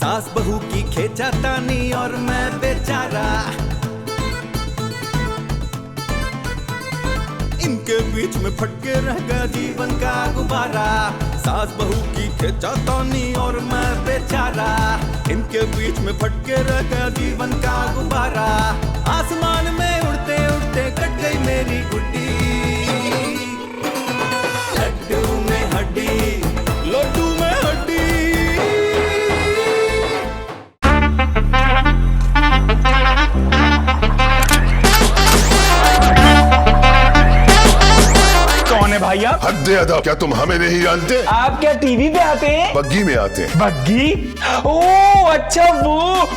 सास बहू की खींचातानी और मैं बेचारा, इनके बीच में फटके रह गया जीवन का गुब्बारा। सास बहू की खींचातानी और मैं बेचारा, इनके बीच में फटके रह गया जीवन का गुब्बारा। आसमान में उड़ते उड़ते कट गई मेरी गुड्डी, लड्डू में हड्डी, लड्डू में हड्डी। कौन है भाई आप? हद अदा, क्या तुम हमें नहीं जानते? आप क्या टीवी पे आते हैं? बग्गी में आते हैं। बग्गी? ओ अच्छा, वो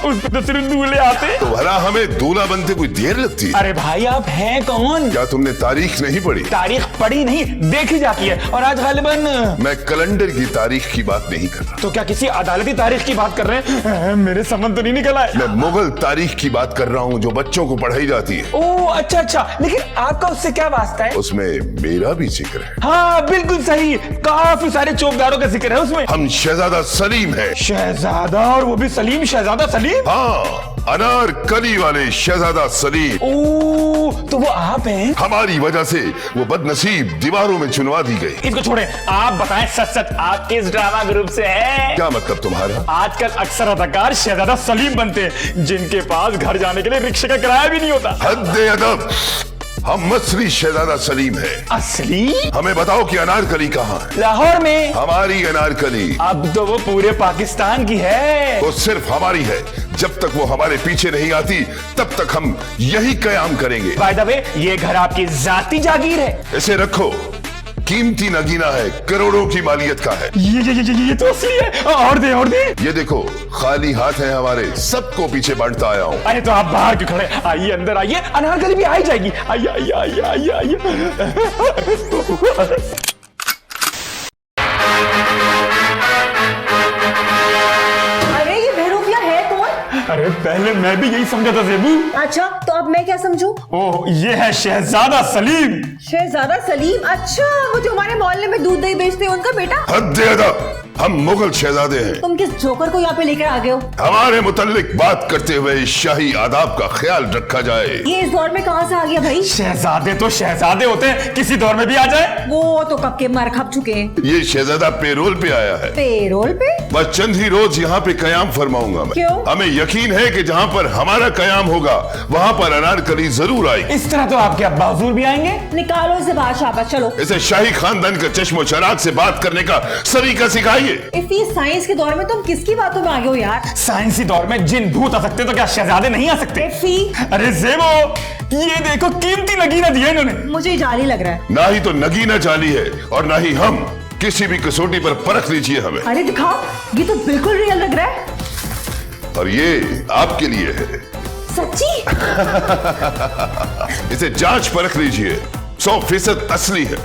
उसमें तो सिर्फ दूल्हे आते हैं। तो भला हमें दूल्हा बनते कोई देर लगती? अरे भाई आप हैं कौन? क्या तुमने तारीख नहीं पढ़ी? तारीख पढ़ी नहीं, देखी जाती है। और आज गालिबन मैं कैलेंडर की तारीख की बात नहीं कर रहा। तो क्या किसी अदालती तारीख की बात कर रहे हैं? मेरे समझ तो नहीं निकला है। मैं मुगल तारीख की बात कर रहा हूँ जो बच्चों को पढ़ाई जाती है। ओ अच्छा अच्छा, लेकिन आपका उससे क्या वास्ता है? उसमें मेरा भी जिक्र है। हाँ बिल्कुल सही, काफी सारे चौकीदारों का जिक्र है उसमें। हम शहजादा सलीम हैं। शहजादा? और वो भी सलीम? शहजादा सलीम? हाँ, अनारकली वाले शहजादा सलीम। ओ तो वो आप हैं? हमारी वजह से वो बदनसीब दीवारों में चुनवा दी गई। इसको छोड़े, आप बताएं सच सच आप किस ड्रामा ग्रुप से हैं? क्या मतलब तुम्हारा? आजकल अक्सर अदाकार शहजादा सलीम बनते हैं जिनके पास घर जाने के लिए रिक्शे का किराया भी नहीं होता। हद अदब, हम असली शहजादा सलीम हैं। असली? हमें बताओ कि अनारकली कहाँ है? लाहौर में। हमारी अनारकली अब तो वो पूरे पाकिस्तान की है। वो सिर्फ हमारी है। जब तक वो हमारे पीछे नहीं आती तब तक हम यही कयाम करेंगे। बाय द वे, ये घर आपकी जाती जागीर है? इसे रखो, कीमती नगीना है, करोड़ों की मालियत का है। ये तो असली है। और दे। ये देखो, खाली हाथ है हमारे, सबको पीछे बांटता आया हूँ। अरे तो आप बाहर क्यों खड़े? आइए अंदर आइए, अनारकली भी आ जाएगी। आइए आइए आइए आइए आइए। अरे पहले मैं भी यही समझा था ज़ेबू। अच्छा तो अब मैं क्या समझूं? ओह ये है शहजादा सलीम। शहजादा सलीम? अच्छा, वो जो हमारे मोहल्ले में दूध दही बेचते हैं उनका बेटा? हद अदब, हम मुगल शहजादे हैं। तुम किस जोकर को यहाँ पे लेकर आ गए हो? हमारे मुतल्लिक बात करते हुए शाही आदाब का ख्याल रखा जाए। ये इस दौर में कहाँ से आ गया भाई? शहजादे तो शहजादे होते हैं, किसी दौर में भी आ जाए। वो तो कब के मर खप चुके हैं। ये शहजादा पेरोल पे आया है। पेरोल पे? बस चंद ही रोज यहाँ पे कयाम फरमाऊंगा मैं। क्यों? हमें यकीन है कि जहाँ पर हमारा कयाम होगा वहाँ पर अनारकली जरूर आएगी। इस तरह तो आपके अब्बा हुजूर भी आएंगे। निकालो इसे बाहर, शाबाश चलो। इसे शाही खानदान का चश्मो चराग से बात करने का सलीका सिखाइए। इसी साइंस के दौर में तुम किसकी बातों में आ गए हो यार? साइंसी दौर में जिन भूत आ सकते तो क्या शहजादे नहीं आ सकते? अरे ज़ेबो, ये देखो कीमती नगीना दिया इन्होंने। मुझे जाली लग रहा है। ना ही तो नगीना जाली है और ना ही हम। किसी भी कसौटी पर परख लीजिए हमें। अरे दिखाओ, ये तो बिल्कुल रियल लग रहा है। और ये आपके लिए है। सच्ची? इसे जांच परख लीजिए, 100% असली है।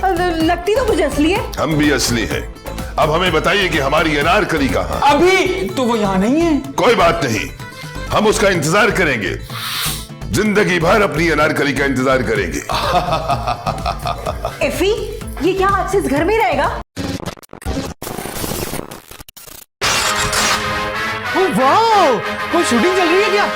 लगती तो मुझे असली है। हम भी असली हैं। अब हमें बताइए कि हमारी अनारकली कहाँ? अभी तो वो यहाँ नहीं है। कोई बात नहीं, हम उसका इंतजार करेंगे। जिंदगी भर अपनी अनारकली का इंतजार करेंगे। एफी, ये क्या आज से इस घर में रहेगा? वाह, कोई शूटिंग चल रही है क्या?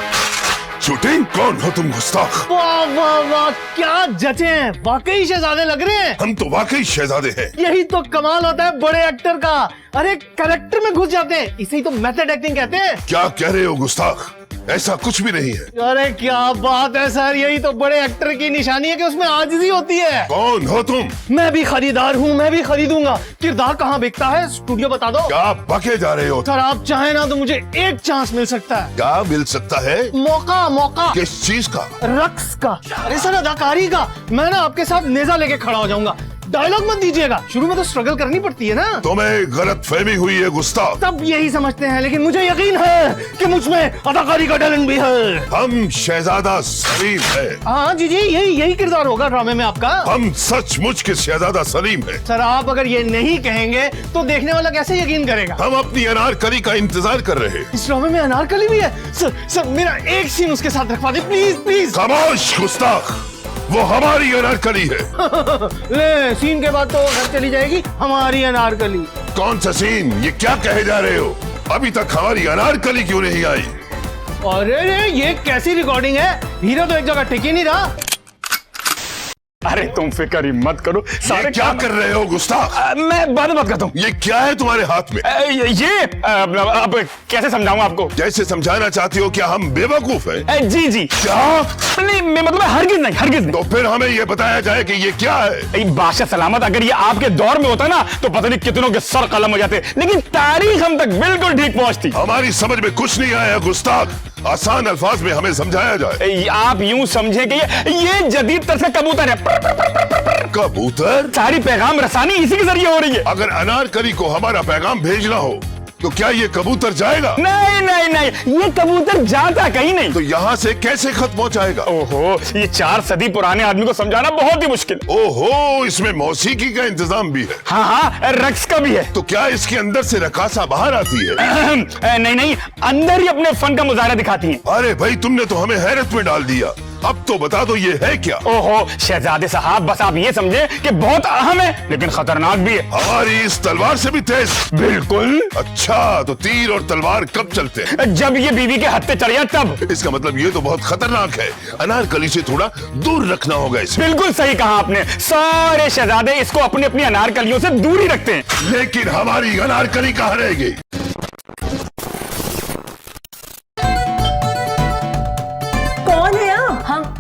शूटिंग? कौन हो तुम गुस्ताख? वाह वाह वाह, क्या जचे हैं, वाकई शहजादे लग रहे हैं। हम तो वाकई शहजादे हैं। यही तो कमाल होता है बड़े एक्टर का। अरे कैरेक्टर में घुस जाते हैं, इसे ही तो मेथड एक्टिंग कहते हैं। क्या कह रहे हो गुस्ताख? ऐसा कुछ भी नहीं है। अरे क्या बात है सर, यही तो बड़े एक्टर की निशानी है कि उसमें आजिज़ी होती है। कौन हो तुम? मैं भी खरीदार हूँ, मैं भी खरीदूंगा। किरदार कहाँ बिकता है, स्टूडियो बता दो। क्या बके जा रहे हो? सर आप चाहें ना तो मुझे एक चांस मिल सकता है। क्या मिल सकता है? मौका। मौका किस चीज का? रक्स का। अरे सर अदाकारी का। मैं ना आपके साथ नेजा लेके खड़ा हो जाऊंगा। डायलॉग मत दीजिएगा, शुरू में तो स्ट्रगल करनी पड़ती है ना। तुम्हें गलत फहमी हुई है गुस्ताख। सब यही समझते हैं, लेकिन मुझे यकीन है कि मुझमें अदाकारी का टैलेंट भी है। हम शहजादा सलीम है। हाँ जी यही किरदार होगा ड्रामे में आपका। हम सचमुच के शहजादा सलीम है। सर आप अगर ये नहीं कहेंगे तो देखने वाला कैसे यकीन करेगा? हम अपनी अनारकली का इंतजार कर रहे हैं। इस ड्रामे में अनारकली भी है? सर मेरा एक सीन उसके साथ रखवा दे प्लीज प्लीज। खामोश गुस्ताख, वो हमारी अनारकली है। ले, सीन के बाद तो घर चली जाएगी हमारी अनारकली। कौन सा सीन? ये क्या कहे जा रहे हो? अभी तक हमारी अनारकली क्यों नहीं आई? अरे रे, ये कैसी रिकॉर्डिंग है? हीरो तो एक जगह टिक ही नहीं रहा। अरे तुम फिक्र ही मत करो, ये क्या कर रहे हो गुस्ताख? मैं बाद में बात करता हूँ। ये क्या है तुम्हारे हाथ में? अब कैसे समझाऊं आपको? जैसे समझाना चाहती हो, क्या हम बेवकूफ हैं? जी जी। क्या? नहीं, मैं मतलब हरगिज नहीं। तो फिर हमें ये बताया जाए कि ये क्या है। बादशाह सलामत, अगर ये आपके दौर में होता ना तो पता नहीं कितनों के सर कलम हो जाते, लेकिन तारीख हम तक बिल्कुल ठीक पहुंचती। हमारी समझ में कुछ नहीं आया गुस्ताख, आसान अल्फाज में हमें समझाया जाए। आप यूं समझे कि ये जदीद तरह का कबूतर है। कबूतर? सारी पैगाम रसानी इसी के जरिए हो रही है। अगर अनारकली को हमारा पैगाम भेजना हो तो क्या ये कबूतर जाएगा? नहीं, ये कबूतर जाता कहीं नहीं। तो यहाँ से कैसे खत पहुँचाएगा? ओहो, ये 4 सदी पुराने आदमी को समझाना बहुत ही मुश्किल। ओहो, इसमें मौसीकी का इंतजाम भी है। हाँ, रक्स का भी है। तो क्या इसके अंदर से रकासा बाहर आती है? नहीं, अंदर ही अपने फन का मुजाहरा दिखाती है। अरे भाई, तुमने तो हमें हैरत में डाल दिया। अब तो बता दो ये है क्या? ओहो शहजादे साहब, बस आप ये समझे कि बहुत अहम है लेकिन खतरनाक भी है। हमारी इस तलवार से भी तेज? बिल्कुल। अच्छा, तो तीर और तलवार कब चलते हैं? जब ये बीवी के हत्थे चढ़ जाए तब। इसका मतलब ये तो बहुत खतरनाक है, अनारकली से थोड़ा दूर रखना होगा इसे। बिल्कुल सही कहा आपने, सारे शहजादे इसको अपनी अपनी अनारकलियों से दूर ही रखते हैं। लेकिन हमारी अनारकली कहाँ रहेगी?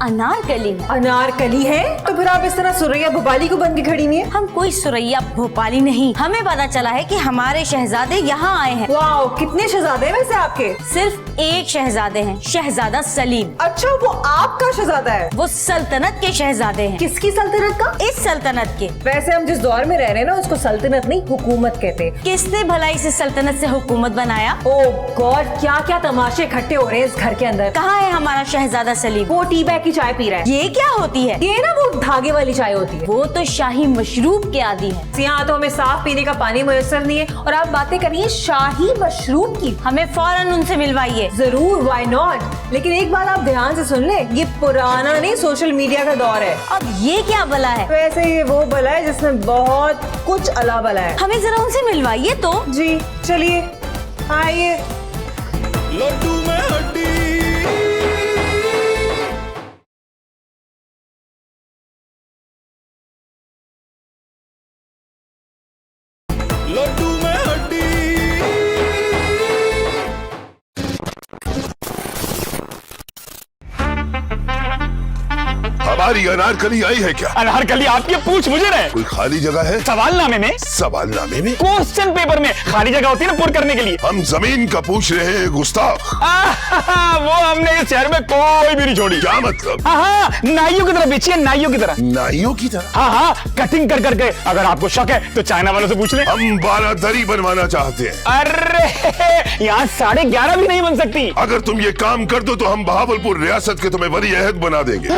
अनारकली है। अनारकली है? तो फिर आप इस तरह सुरैया भोपाली को बन के खड़ी नहीं है? हम कोई सुरैया भोपाली नहीं, हमें पता चला है कि हमारे शहजादे यहाँ आए हैं। वाओ, कितने शहजादे हैं वैसे आपके? सिर्फ एक शहजादे हैं, शहजादा सलीम। अच्छा, वो आपका शहजादा है? वो सल्तनत के शहजादे हैं। किसकी सल्तनत का? इस सल्तनत के। वैसे हम जिस दौर में रह रहे हैं ना, उसको सल्तनत नहीं हुकूमत कहते हैं। किसने भलाई से सल्तनत से हुकूमत बनाया? ओह गॉड, क्या क्या तमाशे इकट्ठे हो रहे हैं इस घर के अंदर। कहाँ है हमारा शहजादा सलीम? वो टी बैग की चाय पी रहा है। ये क्या होती है? ये ना वो धागे वाली चाय होती है। वो तो शाही मशरूब के आदी है। यहाँ तो हमें साफ पीने का पानी मुयस्सर नहीं है और आप बातें कर रही हैं शाही मशरूब की। हमें फौरन उनसे मिलवाइए। जरूर, व्हाई नॉट। लेकिन एक बात आप ध्यान से सुन ले, ये पुराना नहीं सोशल मीडिया का दौर है। अब ये क्या बला है? वैसे ये वो बला है जिसमें बहुत कुछ अला बला है। हमें जरा उनसे मिलवाइए तो। जी चलिए, आइए। लड्डू में हड्डी, लड्डू में हड्डी। हमारी अनारकली आई है क्या? अनारकली आपकी पूछ मुझे रहे। कोई खाली जगह है? सवालनामे में। सवालनामे में? क्वेश्चन पेपर में खाली जगह होती है ना पुर करने के लिए। हम जमीन का पूछ रहे हैं गुस्ताख। वो हमने इस शहर में कोई भी नहीं छोड़ी। क्या मतलब? हाँ, नाइयों की तरह बेची है, नाइयों की तरह। नाइयों की तरह? हाँ, कटिंग कर करके। अगर आपको शक है तो चाइना वालों से पूछ ले। हम बारादरी बनवाना चाहते हैं। अरे यहाँ 11:30 भी नहीं बन सकती। अगर तुम ये काम कर दो तो हम बहावलपुर रियासत के तुम्हें वली अहद बना देंगे।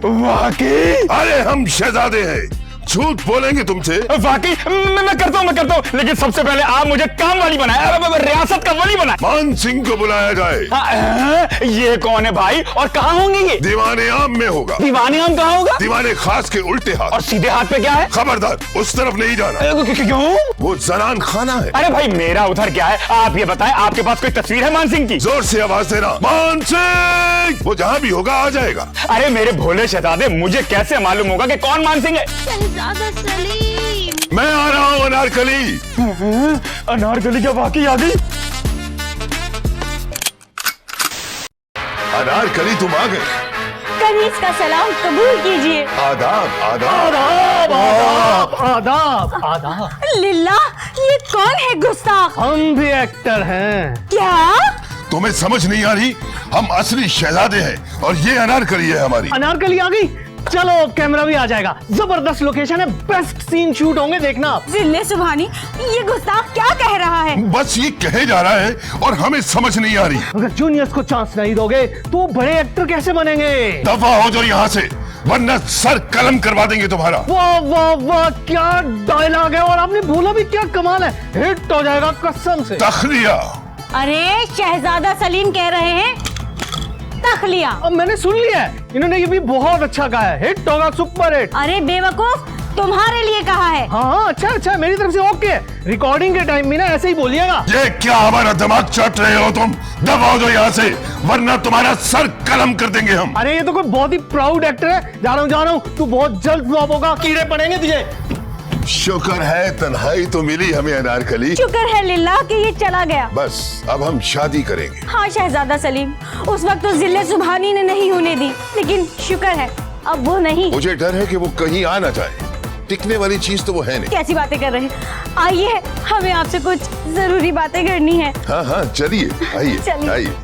वाकई? अरे हम शहजादे हैं, झूठ बोलेंगे तुमसे? वाकई मैं करता हूँ, लेकिन सबसे पहले आप मुझे काम वाली बनाए, रियासत का वली बनाए। मान सिंह को बुलाया जाए। ये कौन है भाई और कहाँ होंगे ये? दीवाने आम में होगा। दीवाने आम कहाँ होगा? दीवाने खास के उल्टे हाथ। और सीधे हाथ पे क्या है? खबरदार, उस तरफ नहीं जाना। क्यों? वो जनान खाना है। अरे भाई मेरा उधर क्या है, आप ये बताएं, आपके पास कोई तस्वीर है मान सिंह की? जोर से आवाज देना, मान सिंह। वो जहाँ भी होगा आ जाएगा। अरे मेरे भोले शहजादे, मुझे कैसे मालूम होगा कि कौन मान सिंह है? शहजादा सलीम। मैं आ रहा हूँ अनारकली। अनारकली क्या वाकई आ गई? अनारकली तुम आ गए। कनीज का सलाम कबूल कीजिए। आदाब आदाब। आदाब आदाब आदाब आदाब। लिल्ला, ये कौन है गुस्ताख? हम भी एक्टर हैं। क्या? तुम्हें समझ नहीं आ रही? हम असली शहजादे हैं और ये अनारकली है हमारी। अनारकली आ गई? चलो कैमरा भी आ जाएगा। जबरदस्त लोकेशन है, बेस्ट सीन शूट होंगे, देखना आप। जिल्ले सुभानी, ये गुस्ताख क्या कह रहा है? बस ये कहे जा रहा है और हमें समझ नहीं आ रही। अगर जूनियर्स को चांस नहीं दोगे तो बड़े एक्टर कैसे बनेंगे? दफा हो जाओ यहाँ से, वरना सर कलम करवा देंगे तुम्हारा। वाह वाह वाह, क्या डायलॉग है। और आपने बोला भी क्या कमाल है, हिट हो जाएगा कसम से। तखलिया। अरे शहजादा सलीम कह रहे हैं तखलिया। अब मैंने सुन लिया है, इन्होंने ये भी बहुत अच्छा कहा है, हिट होगा, सुपर हिट। अरे बेवकूफ, तुम्हारे लिए कहा है। हाँ अच्छा अच्छा, मेरी तरफ से ओके। रिकॉर्डिंग के टाइम में ना ऐसे ही बोलिएगा। ये क्या हमारा दिमाग चाट रहे हो तुम? दबाओ दो यहाँ से, वरना तुम्हारा सर कलम कर देंगे हम। अरे ये तो कोई बहुत ही प्राउड एक्टर है। जा रहा हूँ, तू बहुत जल्द फ्लॉप होगा, कीड़े पड़ेंगे तुझे। शुक्र है तन्हाई तो मिली हमें अनारकली। शुक्र है लिल्लाह कि ये चला गया। बस अब हम शादी करेंगे। हाँ शहजादा सलीम, उस वक्त तो जिल्ले सुभानी ने नहीं होने दी, लेकिन शुक्र है अब वो नहीं। मुझे डर है कि वो कहीं आ ना जाए। टिकने वाली चीज तो वो है नहीं। कैसी बातें कर रहे हैं? आइए, हमें आपसे कुछ जरूरी बातें करनी है। हाँ हाँ चलिए, आइए चलिए। आइए।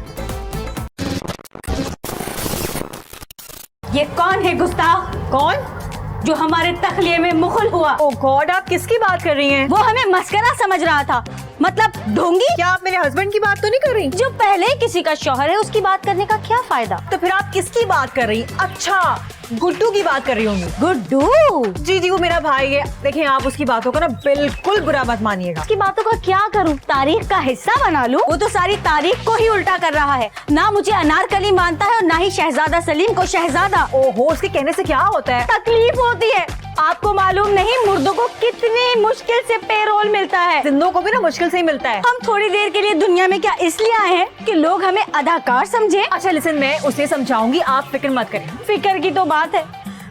ये कौन है गुस्ताख? कौन? जो हमारे तखलिए में मुखल हुआ। ओ गॉड, आप किसकी बात कर रही हैं? वो हमें मस्करा समझ रहा था, मतलब ढोंगी। क्या आप मेरे हस्बैंड की बात तो नहीं कर रही? जो पहले ही किसी का शौहर है उसकी बात करने का क्या फायदा? तो फिर आप किसकी बात कर रही? अच्छा, गुड्डू की बात कर रही होंगी। गुड्डू? जी जी, वो मेरा भाई है। देखिए, आप उसकी बातों का ना बिल्कुल बुरा मत मानिएगा। उसकी बातों का क्या करूं? तारीख का हिस्सा बना लूं? वो तो सारी तारीख को ही उल्टा कर रहा है। ना मुझे अनारकली मानता है और ना ही शहजादा सलीम को शहजादा। ओहो, उसके कहने से क्या होता है? तकलीफ होती है। आपको मालूम नहीं मुर्दों को कितनी मुश्किल से पेरोल मिलता है। जिंदों को भी ना मुश्किल से ही मिलता है। हम थोड़ी देर के लिए दुनिया में क्या इसलिए आए हैं कि लोग हमें अदाकार समझे? अच्छा लिसन, मैं उसे समझाऊंगी, आप फिक्र मत करें। फिक्र की तो बात है,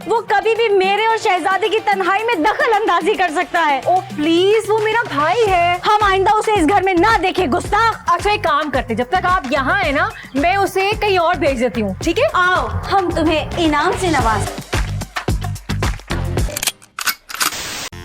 वो कभी भी मेरे और शहजादे की तन्हाई में दखल अंदाजी कर सकता है। ओ प्लीज, वो मेरा भाई है। हम आइंदा उसे इस घर में ना देखे गुस्ताख। अच्छा एक काम करते, जब तक आप यहाँ है ना, मैं उसे कहीं और भेज देती हूँ, ठीक है? आओ, हम तुम्हें इनाम से नवाज।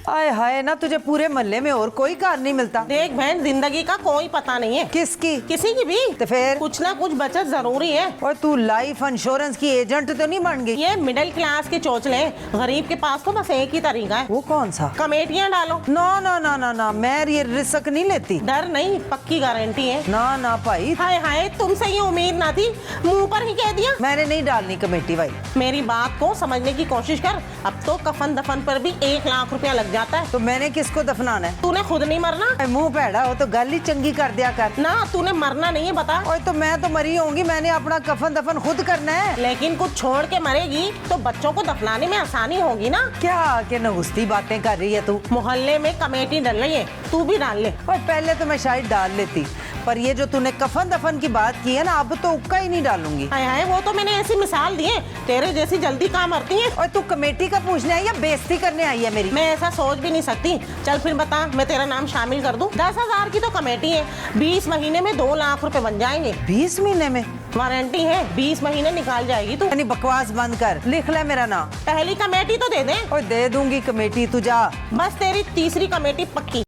आय हाय ना, तुझे पूरे मोहल्ले में और कोई कार नहीं मिलता। देख बहन, जिंदगी का कोई पता नहीं है। किसकी? किसी की भी। तो फिर कुछ ना कुछ बचत जरूरी है। और तू लाइफ इंश्योरेंस की एजेंट तो नहीं बन गई? ये मिडिल क्लास के चोचले, गरीब के पास तो बस एक ही तरीका है। वो कौन सा? कमेटियाँ डालो। ना ना ना ना ना, मैं ये रिस्क नहीं लेती। डर नहीं, पक्की गारंटी है। ना ना भाई, हाय हाय, तुमसे ये उम्मीद ना थी, मुंह पर ही कह दिया। मैंने नहीं डालनी कमेटी भाई। मेरी बात को समझने की कोशिश कर। अब तो कफन दफन पर भी 1 लाख रुपया लग जाता है। तो मैंने किसको दफनाना है? तूने खुद नहीं मरना। मुंह पैड़ा हो तो गल ही चंगी कर दिया कर ना। तूने मरना नहीं है, बता। और तो मैं तो मरी होंगी, मैंने अपना कफन दफन खुद करना है। लेकिन कुछ छोड़ के मरेगी तो बच्चों को दफनाने में आसानी होगी ना। क्या के नहुस्ती बातें कर रही है तू? मोहल्ले में कमेटी डल रही है, तू भी डाल ले। और पहले तो मैं शायद डाल लेती, पर ये जो तूने कफन दफन की बात की है ना, अब तो उक्का ही नहीं डालूंगी। हाय हाय, वो तो मैंने ऐसी मिसाल दी है, तेरे जैसी जल्दी काम आती है। और तू कमेटी का पूछने आई या बेइज्जती करने आई है मेरी? मैं ऐसा सोच भी नहीं सकती। चल फिर बता, मैं तेरा नाम शामिल कर दूं। 10,000 की तो कमेटी है, 20 महीने में 2 लाख रुपए बन जाएंगे। 20 महीने में? वारंटी है, 20 महीने निकाल जाएगी तू। यानी बकवास बंद कर, लिख ले मेरा नाम। पहली कमेटी तो दे दे। और दे दूंगी कमेटी, तू जा। बस तेरी तीसरी कमेटी पक्की।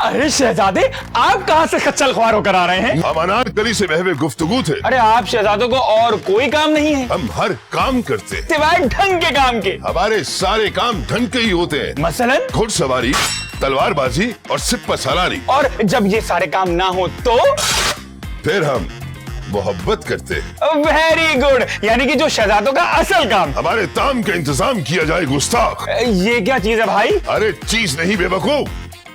अरे शहजादे, आप कहाँ से खच्चल ख्वार होकर आ रहे हैं? हम अनारकली से बहवे गुफ्तगू थे। अरे आप शहजादों को और कोई काम नहीं है हम हर काम करते हैं, सिवाय ढंग के काम के। हमारे सारे काम ढंग के ही होते हैं। मसलन? घुड़सवारी, तलवारबाजी और सिप्पा सलारी। और जब ये सारे काम ना हो तो? फिर हम मोहब्बत करते हैं। वेरी गुड, यानी कि जो शहजादों का असल काम। हमारे ताम का इंतजाम किया जाए गुस्ताख। ये क्या चीज है भाई? अरे चीज नहीं बेवकूफ,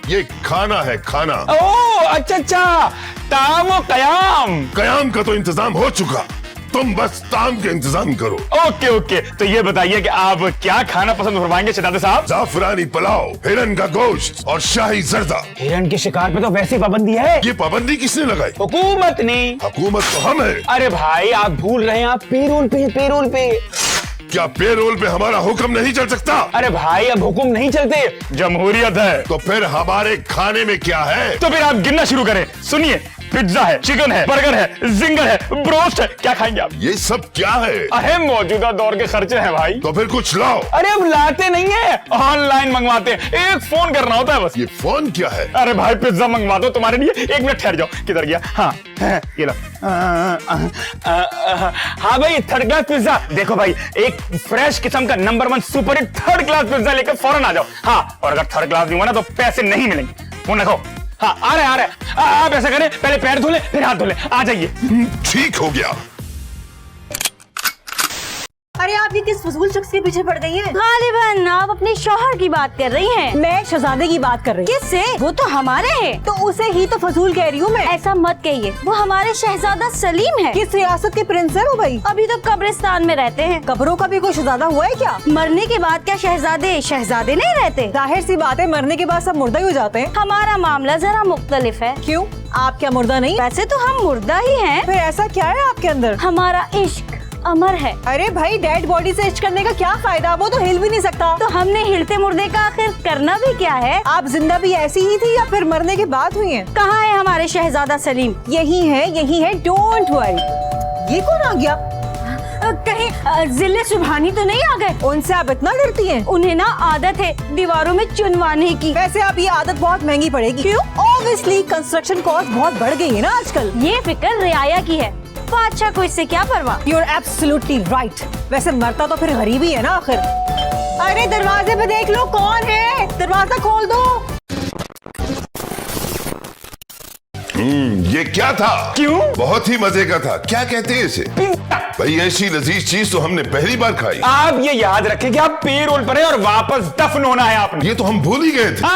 ये खाना है, खाना। ओह अच्छा अच्छा, ताम व कयाम। कयाम का तो इंतजाम हो चुका, तुम बस ताम के इंतजाम करो। ओके ओके, तो ये बताइए कि आप क्या खाना पसंद फरमाएंगे शहजादे साहब? जाफरानी पुलाव, हिरन का गोश्त और शाही जर्दा। हिरन के शिकार पे तो वैसी पाबंदी है। ये पाबंदी किसने लगाई? हुकूमत ने। हुकूमत तो हम है। अरे भाई आप भूल रहे हैं, आप पेरोल पे, पेरोल पे। क्या पेरोल पे हमारा हुक्म नहीं चल सकता? अरे भाई अब हुक्म नहीं चलते, जमहूरियत है। तो फिर हमारे खाने में क्या है? तो फिर आप गिनना शुरू करें। सुनिए, पिज्जा है, चिकन है, बर्गर है, जिंगर है, ब्रोस्ट है। क्या खाएंगे आप? ये सब क्या है? अरे मौजूदा दौर के खर्चे हैं भाई। तो फिर कुछ लाओ। अरे अब लाते नहीं है, ऑनलाइन मंगवाते हैं, एक फोन करना होता है बस। ये फोन क्या है? अरे भाई पिज्जा मंगवा दो तुम्हारे लिए। 1 मिनट ठहर जाओ, किधर गया? हाँ ये लो। हाँ भाई, 3rd क्लास पिज्जा। देखो भाई, एक फ्रेश किस्म का number 1 super hit 3rd class pizza लेकर फौरन आ जाओ। हाँ, और अगर 3rd क्लास नहीं हुआ ना तो पैसे नहीं मिलेंगे। फोन रखो। हाँ आ रहे। आप ऐसा करें, पहले पैर धो ले फिर हाथ धो ले। आ जाइए। ठीक हो गया। अरे आप ये किस फजूल शख्स के पीछे पड़ गई हैं? गालिबन आप अपने शौहर की बात कर रही हैं। मैं शहजादे की बात कर रही हूँ। किससे? वो तो हमारे हैं। तो उसे ही तो फजूल कह रही हूँ मैं। ऐसा मत कहिए, वो हमारे शहजादा सलीम है। किस रियासत के प्रिंस है वो भाई? अभी तो कब्रिस्तान में रहते हैं। कब्रों का भी कोई शहजादा हुआ है क्या? मरने के बाद क्या शहजादे शहजादे नहीं रहते? जाहिर सी बात है, मरने के बाद सब मुर्दा ही हो जाते हैं। हमारा मामला जरा मुख्तलिफ है। क्यों, आप क्या मुर्दा नहीं? वैसे तो हम मुर्दा ही हैं। फिर ऐसा क्या है आपके अंदर? हमारा इश्क अमर है। अरे भाई, डेड बॉडी से इश्क करने का क्या फायदा? वो तो हिल भी नहीं सकता। तो हमने हिलते मुर्दे का आखिर करना भी क्या है? आप जिंदा भी ऐसी ही थी या फिर मरने के बाद हुई हैं? कहाँ है हमारे शहजादा सलीम? यही है, डोंट वरी। ये कौन आ गया? कहीं जिले सुबहानी तो नहीं आ गए? उनसे आप इतना डरती हैं? उन्हें ना आदत है दीवारों में चुनवाने की। वैसे आप ये आदत बहुत महंगी पड़ेगी। क्यों? ऑब्वियसली कंस्ट्रक्शन कॉस्ट बहुत बढ़ गई है ना आजकल। ये फिक्र रियाया की है। बादशाह को इससे क्या परवाह? You're absolutely right। वैसे मरता तो फिर गरीब ही है ना आखिर। अरे दरवाजे पे देख लो कौन है, दरवाजा खोल दो। ये क्या था? क्यों? बहुत ही मजे का था। क्या कहते हैं इसे? भाई ऐसी लजीज चीज तो हमने पहली बार खाई। आप ये याद रखें कि आप पेरोल पर हैं और वापस दफन होना है आपने। ये तो हम भूल ही गए थे।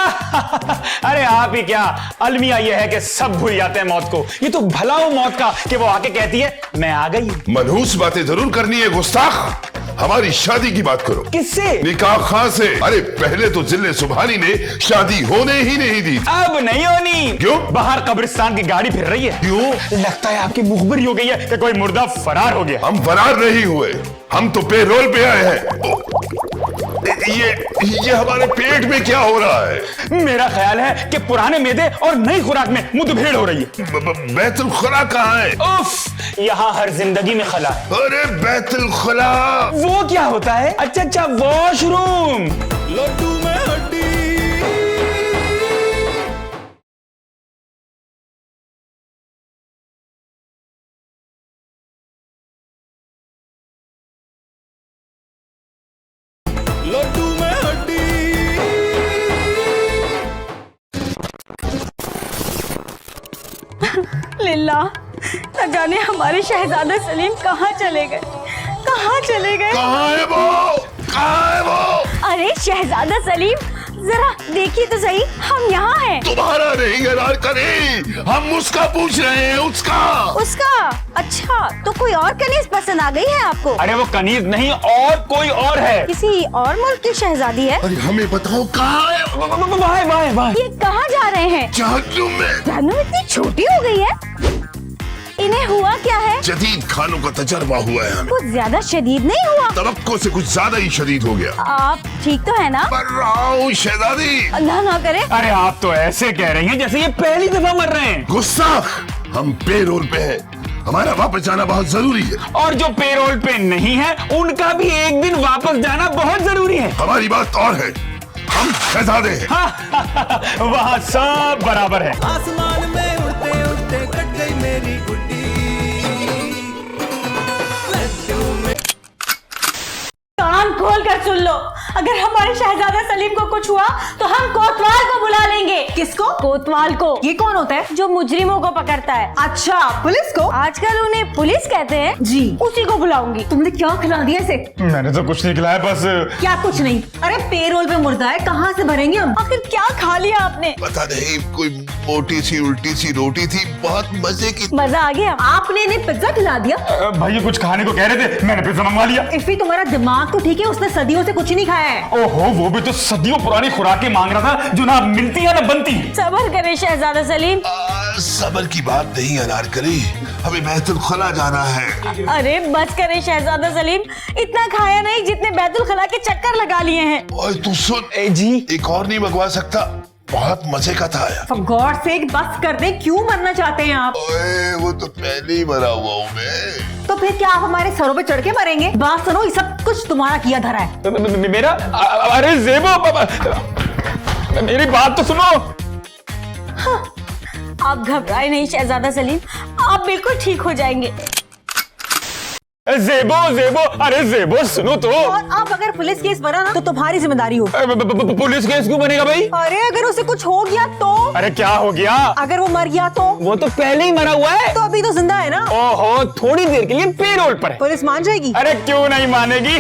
अरे आप ही क्या, अलमिया ये है कि सब भूल जाते हैं मौत को। ये तो भला हो मौत का कि वो आके कहती है मैं आ गई। मनहूस बातें जरूर करनी है गुस्ताख। हमारी शादी की बात करो। किससे? निकाह खां से। अरे पहले तो जिले सुबहानी ने शादी होने ही नहीं दी। अब नहीं होनी। क्यों? बाहर कब्रिस्तान की गाड़ी फिर रही है। क्यों? लगता है आपकी मुखबिरी हो गई है कि कोई मुर्दा फरार हो गया। हम फरार नहीं हुए, हम तो पेरोल पे आए हैं। ये हमारे पेट में क्या हो रहा है? मेरा ख्याल है कि पुराने मैदे और नई खुराक में मुठभेड़ हो रही है। बैतुल खला कहाँ है? उफ, यहाँ हर जिंदगी में खला है। अरे बैतुल खला वो क्या होता है? अच्छा, वॉशरूम। लड्डू में हड्डी। लड्डू में हड्डी। लिल्ला, न जाने हमारे शहजादा सलीम कहाँ चले गए। कहाँ है वो? अरे शहजादा सलीम, जरा देखिए तो सही, हम यहाँ हैं। तुम्हारा नहीं करी, हम उसका पूछ रहे हैं। उसका? अच्छा, तो कोई और कनीज पसंद आ गई है आपको? अरे वो कनीज नहीं, और कोई और है। किसी और मुल्क की शहजादी है? अरे हमें बताओ कहाँ है? वाह। ये कहाँ जा रहे हैं? जहन्नुम में। जहन्नुम इतनी छोटी हो गई है? इन्हें हुआ क्या है? जदीद खानों का तजर्बा हुआ है हमें। कुछ ज्यादा शदीद नहीं हुआ? तवक्को से कुछ ज्यादा ही शदीद हो गया। आप ठीक तो है ना? मर रहा हूँ शहजादी। अल्लाह ना करे। अरे आप तो ऐसे कह रही हैं जैसे ये पहली दफा मर रहे हैं। गुस्ताख, हम पेरोल पे हैं, हमारा वापस जाना बहुत जरूरी है। और जो पेरोल पे नहीं है उनका भी एक दिन वापस जाना बहुत जरूरी है। हमारी बात और है, हम शहजादे हैं। वहाँ सब बराबर है। आसमान में उड़ते उड़ते कट गई मेरी गुड्डी। लड्डू में कान खोल कर सुन लो, अगर हमारे शहजादा सलीम को कुछ हुआ तो हम कोतवाल को बुला लेंगे। किसको? कोतवाल को। ये कौन होता है? जो मुजरिमों को पकड़ता है। अच्छा, पुलिस को? आजकल उन्हें पुलिस कहते हैं। जी। उसी को बुलाऊंगी। तुमने क्या खिला दिया इसे? मैंने तो कुछ नहीं खिलाया, बस। क्या कुछ नहीं? अरे पेरोल पे मुर्दा है, कहाँ से भरेंगे हम? आखिर क्या खा लिया आपने? पता नहीं, कोई मोटी सी उल्टी सी रोटी थी, बहुत मजे की। मजा आ गया? आपने इन्हें पिज्जा खिला दिया? भाई कुछ खाने को कह रहे थे, मैंने पिज्जा मंगवा लिया। इफ़ी तुम्हारा दिमाग तो ठीक है, उसने सदियों से कुछ नहीं खाया है। ओहो, वो भी तो सदियों पुरानी खुराकें मांग रहा था जो ना मिलती है ना बनती है। सबर करे शहजादा सलीम। सबर की बात नहीं अनारकली, हमें बैतुल खला जाना है। अरे बस करे शहजादा सलीम, इतना खाया नहीं जितने बैतुल खला के चक्कर लगा लिए हैं। और तू सुन जी, एक और नहीं मंगवा सकता, बहुत मजे का था यार। For God's sake, बस कर दे, क्यों मरना चाहते हैं आप? ओए, वो तो पहले ही मरा हुआ हूँ मैं। तो फिर क्या आप हमारे सरों पे चढ़ के मरेंगे? बात सुनो, ये सब कुछ तुम्हारा किया धरा है। मेरा? अरे ज़ेबो, मेरी बात तो सुनो। आप घबराए नहीं शहजादा सलीम, आप बिल्कुल ठीक हो जाएंगे। जेबो जेबो, अरे जेबो सुनो तो। और अब अगर पुलिस केस बना ना तो तुम्हारी जिम्मेदारी हो। पुलिस केस क्यों बनेगा भाई? अरे अगर उसे कुछ हो गया तो? अरे क्या हो गया? अगर वो मर गया तो? वो तो पहले ही मरा हुआ है। तो अभी तो जिंदा है ना। ओहो, थोड़ी देर के लिए पेरोल पर है। पुलिस मान जाएगी? अरे क्यों नहीं मानेगी?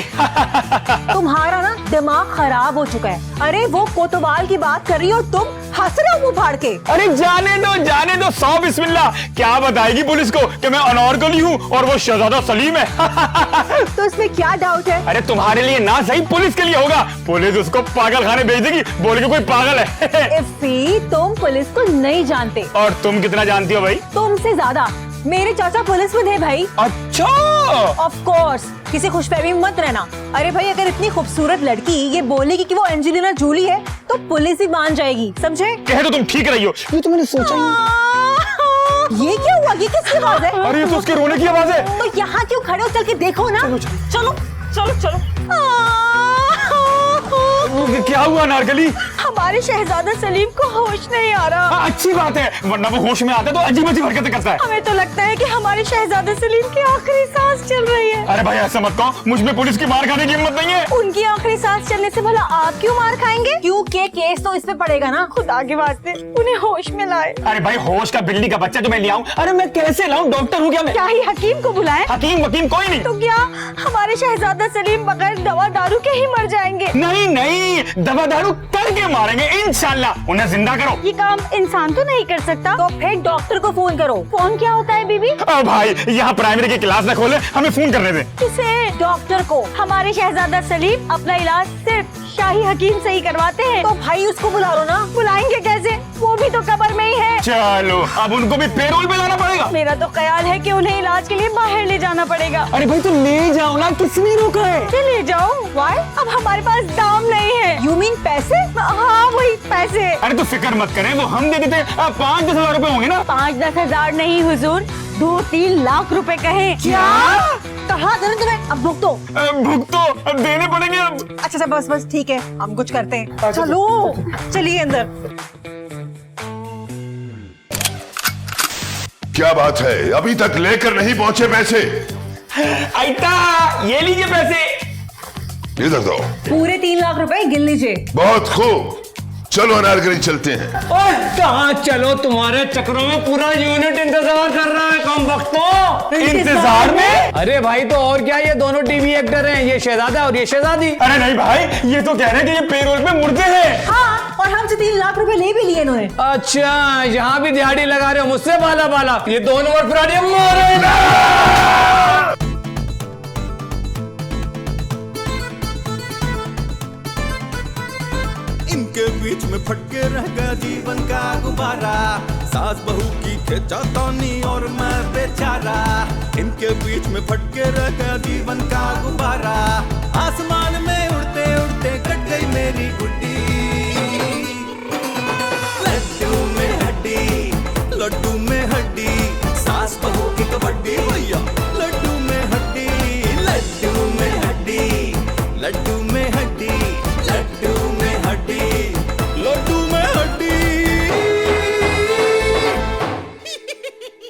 तुम्हारा ना दिमाग खराब हो चुका है। अरे वो कोतवाल की बात कर रही हो, तुम हंस रहे हो मुंह फाड़ के। अरे जाने दो, सौ बिस्मिल्लाह। क्या बताएगी पुलिस को कि मैं अनारकली हूँ और वो शहजादा सलीम है? तो इसमें क्या डाउट है? अरे तुम्हारे लिए ना सही, पुलिस के लिए होगा। पुलिस उसको पागल खाने भेज देगी, बोल के कोई पागल है। इफ़ी, तुम पुलिस को नहीं जानते। और तुम कितना जानती हो भाई? तुमसे ज्यादा। मेरे चाचा पुलिस में थे भाई। अच्छा। ऑफ कोर्स, किसी खुशफहमी में मत रहना। अरे भाई, अगर इतनी खूबसूरत लड़की ये बोलेगी कि वो एंजेलिना जूली है तो पुलिस ही मान जाएगी, समझे? कह तो तुम ठीक रही हो, ये तो मैंने सोचा ही। ये क्या हुआ? ये किसकी आवाज है? अरे ये तो उसके रोने की आवाज है। तो यहाँ क्यों खड़े हो? चल के देखो ना। चलो चलो चलो। क्या हुआ नारकली? हमारे शहजादा सलीम को होश नहीं आ रहा। अच्छी बात है, वरना वो होश में आता है तो अजीब अजीब हरकतें करता है। हमें तो लगता है कि हमारे शहजादा सलीम की आखिरी सांस चल रही है। अरे भाई ऐसा मत कहो, मुझ में पुलिस की मार खाने की हिम्मत नहीं है। उनकी आखिरी सांस चलने से भला आप क्यों मार खाएंगे? क्योंकि केस तो इस पे पड़ेगा ना। खुदा के वास्ते उन्हें होश में लाए। अरे भाई, होश का बिल्ली का बच्चा तो मैं ले आऊं? अरे मैं कैसे लाऊं? डॉक्टर हूँ क्या मैं? क्या ही हकीम को बुलाएं? हकीम वकीम कोई नहीं। तो क्या हमारे शहजादा सलीम बगैर दवा दारू के ही मर जाएंगे? नहीं नहीं, दवा दारू करके मारेंगे इंशाल्लाह। उन्हें जिंदा करो। ये काम इंसान तो नहीं कर सकता। तो फिर डॉक्टर को फोन करो। फोन क्या होता है बीबी? भाई यहाँ प्राइमरी की क्लास न खोले, हमें फोन करने दे। किसे? डॉक्टर को। हमारे शहजादा सलीम अपना इलाज सिर्फ शाही हकीम से ही करवाते हैं। तो भाई उसको बुला लो ना। बुलाएंगे कैसे? वो भी तो कब्र में ही है। चलो अब उनको भी पेरोल पे लाना पड़ेगा। मेरा तो ख्याल है कि उन्हें इलाज के लिए बाहर ले जाना पड़ेगा। अरे भाई तो ले जाओ ना, किसने रोका है? ले जाओ। Why? अब हमारे पास दाम नहीं है। यू मीन पैसे? हाँ वही पैसे। अरे तो फिक्र मत करें, वो हम दे देते। 5-10 हजार रुपए होंगे ना? 5-10 हजार नहीं हुजूर, 2-3 लाख रुपए कहें। क्या कहा था ना तुम्हें? अब भुग दो। भुगतो, अब देने पड़ेंगे अब। अच्छा बस बस ठीक है, हम कुछ करते हैं। चलो चलिए अंदर। क्या बात है, अभी तक लेकर नहीं पहुंचे पैसे? आइता, ये लीजिए पैसे। इधर दो। पूरे 3 लाख रुपए गिन लीजिए। बहुत खूब, चलो अनारकली चलते हैं। और कहाँ चलो, तुम्हारे चक्रों में पूरा यूनिट इंतजार कर रहा है। कम वक्तों इंतजार में? अरे भाई तो और क्या, ये दोनों टीवी एक्टर हैं, ये शहजादा और ये शहजादी। अरे नहीं भाई, ये तो कह रहे हैं कि ये पेरोल पे मुर्दे हैं। हाँ, और हमसे 3 लाख रुपए ले भी लिए इन्होंने। अच्छा, यहाँ भी दिहाड़ी लगा रहे हो मुझसे बाला बाला। ये दोनों और फ्राडिया मरेगा। इनके बीच में फटके रह गया जीवन का गुब्बारा, सास बहू की खिंचातानी और मैं बेचारा। इनके बीच में फटके रह गया जीवन का गुब्बारा, आसमान में उड़ते उड़ते कट गई मेरी गुड्डी। लड्डू में हड्डी, लड्डू